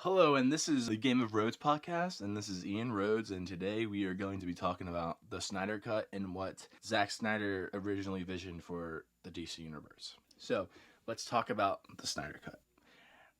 Hello, and this is the Game of Rhodes podcast, and this is Ian Rhodes, and today we are going to be talking about the Snyder Cut and what Zack Snyder originally visioned for the DC Universe. So, let's talk about the Snyder Cut.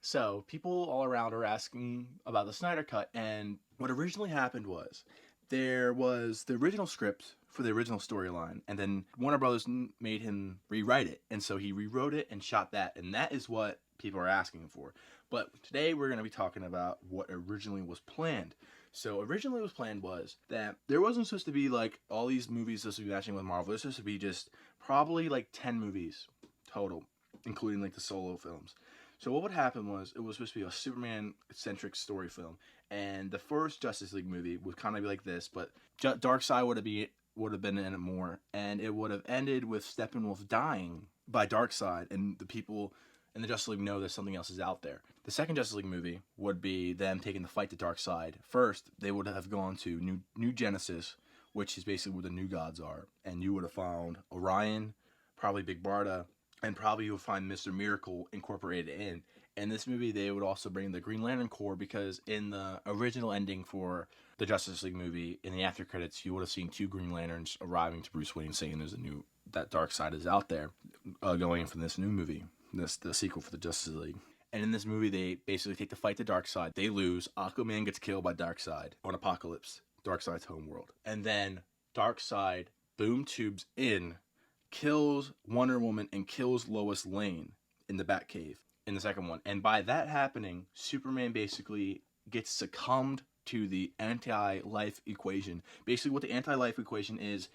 So, people all around are asking about the Snyder Cut, and what originally happened was there was the original script for the original storyline, and then Warner Brothers made him rewrite it, and so he rewrote it and shot that, and that is what people are asking for. But today we're going to be talking about what originally was planned. So originally was planned was that there wasn't supposed to be like all these movies supposed to be matching with Marvel. There's supposed to be just probably like 10 movies total, including like the solo films. So what would happen was it was supposed to be a Superman-centric story film, and the first Justice League movie would kind of be like this, but Darkseid would have been in it more, and it would have ended with Steppenwolf dying by Darkseid, and the people in the Justice League know that something else is out there. The second Justice League movie would be them taking the fight to Darkseid. First, they would have gone to New Genesis, which is basically where the new gods are, and you would have found Orion, probably Big Barda, and probably you would find Mr. Miracle incorporated in. In this movie, they would also bring the Green Lantern Corps, because in the original ending for the Justice League movie, in the after credits, you would have seen two Green Lanterns arriving to Bruce Wayne, saying that Darkseid is out there, going in for this new movie, the sequel for the Justice League. And in this movie, they basically take the fight to Darkseid. They lose. Aquaman gets killed by Darkseid on Apokolips, Darkseid's homeworld. And then Darkseid boom tubes in, kills Wonder Woman, and kills Lois Lane in the Batcave in the second one. And by that happening, Superman basically gets succumbed to the anti-life equation. Basically, what the anti-life equation is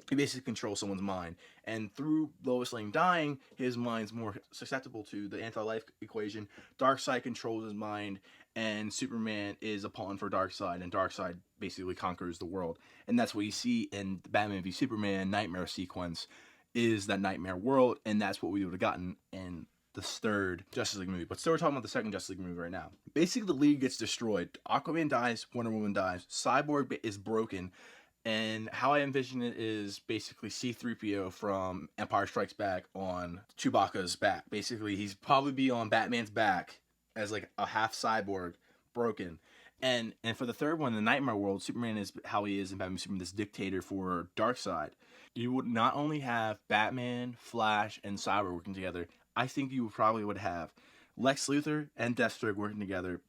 he basically controls someone's mind. And through Lois Lane dying, his mind's more susceptible to the anti-life equation. Darkseid controls his mind, and Superman is a pawn for Darkseid, and Darkseid basically conquers the world. And that's what you see in the Batman v Superman nightmare sequence, is that nightmare world, and that's what we would have gotten in the third Justice League movie. But still, we're talking about the second Justice League movie right now. Basically, the League gets destroyed. Aquaman dies, Wonder Woman dies, Cyborg is broken, and how I envision it is basically C-3PO from Empire Strikes Back on Chewbacca's back. Basically, he's probably be on Batman's back as like a half cyborg, broken. And for the third one, the Nightmare World, Superman is how he is in Batman Superman, this dictator for Darkseid. You would not only have Batman, Flash, and Cyborg working together. I think you probably would have Lex Luthor and Deathstroke working together,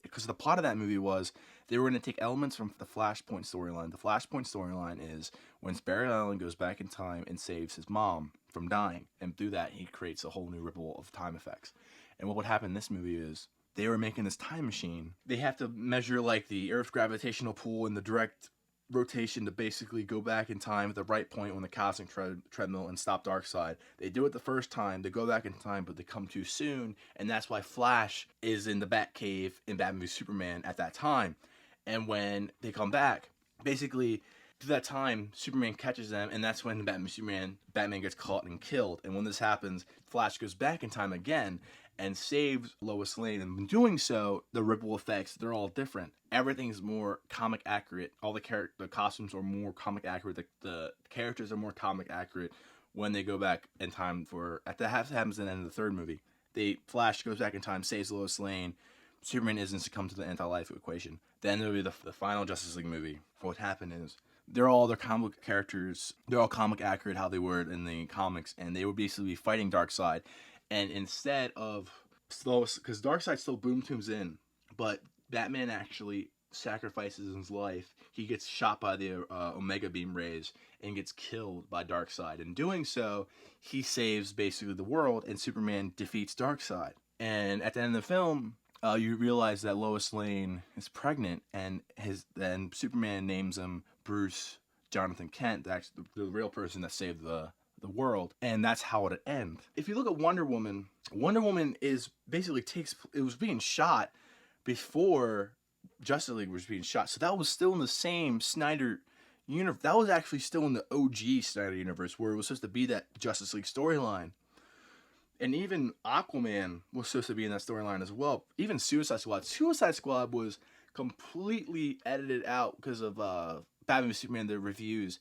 because the plot of that movie was they were going to take elements from the Flashpoint storyline. The Flashpoint storyline is when Barry Allen goes back in time and saves his mom from dying, and through that he creates a whole new ripple of time effects. And what would happen in this movie is they were making this time machine. They have to measure like the Earth's gravitational pull and the direct rotation to basically go back in time at the right point on the cosmic treadmill and stop Darkseid. They do it the first time, they go back in time, but they come too soon, and that's why Flash is in the Batcave in Batman v Superman at that time. And when they come back, basically through that time, Superman catches them, and that's when Batman gets caught and killed. And when this happens, Flash goes back in time again and saves Lois Lane. And in doing so, the ripple effects, they're all different. Everything's more comic accurate. All the costumes are more comic accurate. The characters are more comic accurate when they go back in time that happens at the end of the third movie. Flash goes back in time, saves Lois Lane. Superman isn't succumbed to the anti-life equation. Then there'll be the final Justice League movie. What happened is they're all comic characters. They're all comic accurate how they were in the comics, and they would basically be fighting Darkseid. And instead of because Darkseid still boom tubes in, but Batman actually sacrifices his life. He gets shot by the Omega Beam rays and gets killed by Darkseid. In doing so, he saves basically the world, and Superman defeats Darkseid. And at the end of the film, you realize that Lois Lane is pregnant, and then Superman names him Bruce Jonathan Kent, the real person that saved the world, and that's how it ends. If you look at Wonder Woman is basically it was being shot before Justice League was being shot, so that was still in the same Snyder universe. That was actually still in the OG Snyder universe, where it was supposed to be that Justice League storyline. And even Aquaman was supposed to be in that storyline as well. Even Suicide Squad. Suicide Squad was completely edited out because of Batman v Superman, the reviews.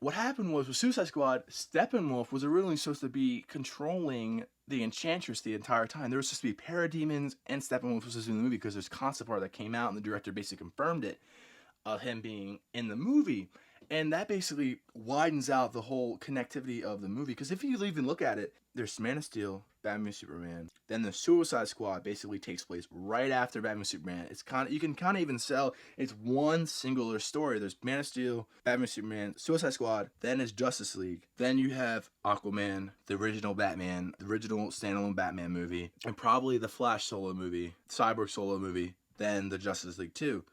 what happened was with Suicide Squad, Steppenwolf was originally supposed to be controlling the Enchantress the entire time. There was supposed to be parademons, and Steppenwolf was supposed to be in the movie because there's concept art that came out, and the director basically confirmed it, of him being in the movie. And that basically widens out the whole connectivity of the movie. Because if you even look at it, there's Man of Steel, Batman Superman. Then the Suicide Squad basically takes place right after Batman Superman. It's you can kind of even sell it's one singular story. There's Man of Steel, Batman Superman, Suicide Squad. Then it's Justice League. Then you have Aquaman, the original Batman, the original standalone Batman movie, and probably the Flash solo movie, Cyborg solo movie. Then the Justice League 2.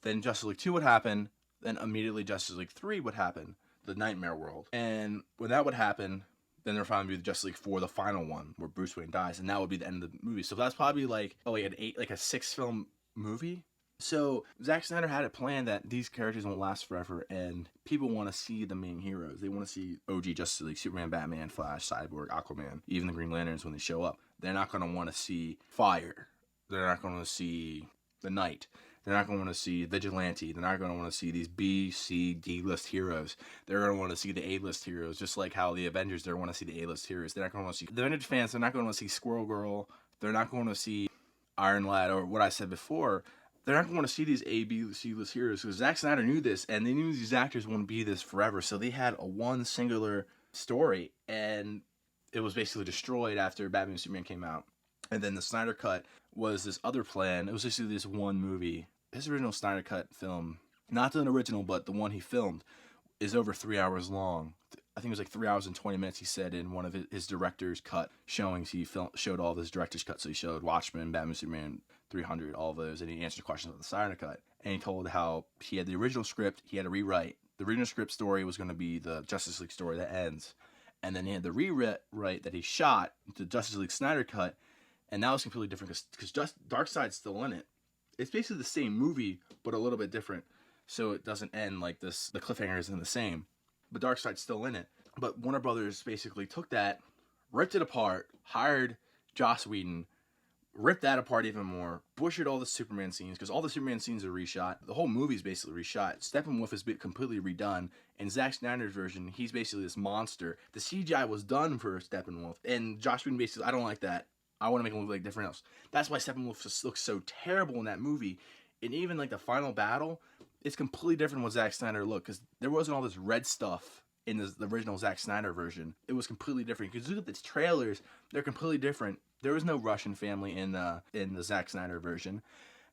Then Justice League 2 would happen. Then immediately Justice League 3 would happen, the Nightmare World. And when that would happen, then there would finally be the Justice League 4, the final one, where Bruce Wayne dies, and that would be the end of the movie. So that's probably like a 6-film movie. So Zack Snyder had it planned that these characters won't last forever, and people want to see the main heroes. They want to see OG Justice League, Superman, Batman, Flash, Cyborg, Aquaman, even the Green Lanterns when they show up. They're not going to want to see Fire. They're not going to see the Knight. They're not going to want to see Vigilante. They're not going to want to see these B, C, D-list heroes. They're going to want to see the A-list heroes, just like how the Avengers, they want to see the A-list heroes. They're not going to want to see the Avengers fans. They're not going to want to see Squirrel Girl. They're not going to see Iron Lad, or what I said before. They're not going to see these A, B, C-list heroes, because Zack Snyder knew this, and they knew these actors wouldn't be this forever. So they had one singular story, and it was basically destroyed after Batman and Superman came out. And then the Snyder Cut was this other plan. It was basically this one movie. His original Snyder Cut film, not the original, but the one he filmed, is over 3 hours long. I think it was like 3 hours and 20 minutes, he said, in one of his director's cut showings. He showed all of his director's cuts. So he showed Watchmen, Batman, Superman, 300, all of those, and he answered questions about the Snyder Cut. And he told how he had the original script, he had to rewrite. The original script story was going to be the Justice League story that ends. And then he had the rewrite that he shot, the Justice League Snyder Cut, and that was completely different because Darkseid's still in it. It's basically the same movie, but a little bit different, so it doesn't end like this. The cliffhanger isn't the same, but Darkseid's still in it. But Warner Brothers basically took that, ripped it apart, hired Joss Whedon, ripped that apart even more, butchered all the Superman scenes, because all the Superman scenes are reshot. The whole movie's basically reshot. Steppenwolf is completely redone. In Zack Snyder's version, he's basically this monster. The CGI was done for Steppenwolf, and Joss Whedon basically, I don't like that. I want to make him look like different else. That's why Steppenwolf just looks so terrible in that movie. And even like the final battle, it's completely different with Zack Snyder look, because there wasn't all this red stuff in the original Zack Snyder version. It was completely different. Because look at the trailers, they're completely different. There was no Russian family in the Zack Snyder version.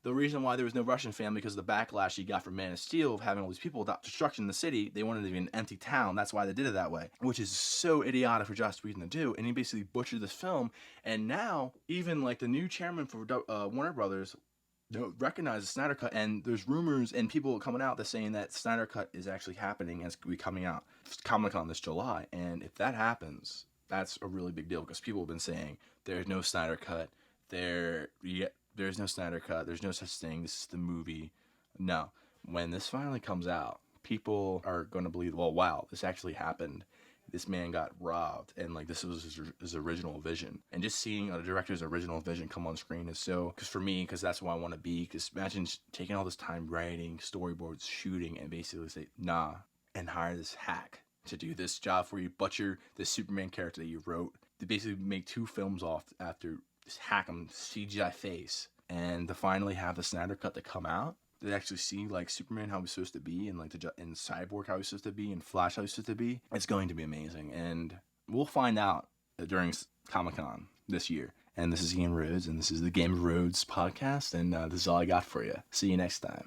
The reason why there was no Russian family because of the backlash he got from Man of Steel of having all these people without destruction in the city. They wanted to be an empty town. That's why they did it that way, which is so idiotic for Joss Whedon to do. And he basically butchered this film. And now, even like the new chairman for Warner Brothers don't recognize the Snyder Cut. And there's rumors and people coming out that saying that Snyder Cut is actually happening and it's going to be coming out Comic-Con this July. And if that happens, that's a really big deal because people have been saying there's no Snyder Cut. There's no Snyder Cut. There's no such thing. This is the movie. No. When this finally comes out, people are going to believe, well, wow, this actually happened. This man got robbed. And, like, this was his original vision. And just seeing a director's original vision come on screen is so... Because for me, because that's what I want to be. Because imagine taking all this time writing, storyboards, shooting, and basically say, nah, and hire this hack to do this job for you. Butcher this Superman character that you wrote. To basically make 2 films off after... Just hack him, CGI face, and to finally have the Snyder Cut to come out, to actually see like Superman how he's supposed to be, and like and Cyborg how he's supposed to be, and Flash how he's supposed to be, it's going to be amazing, and we'll find out during Comic-Con this year. And this is Ian Rhodes, and this is the Game of Rhodes podcast, and this is all I got for you. See you next time.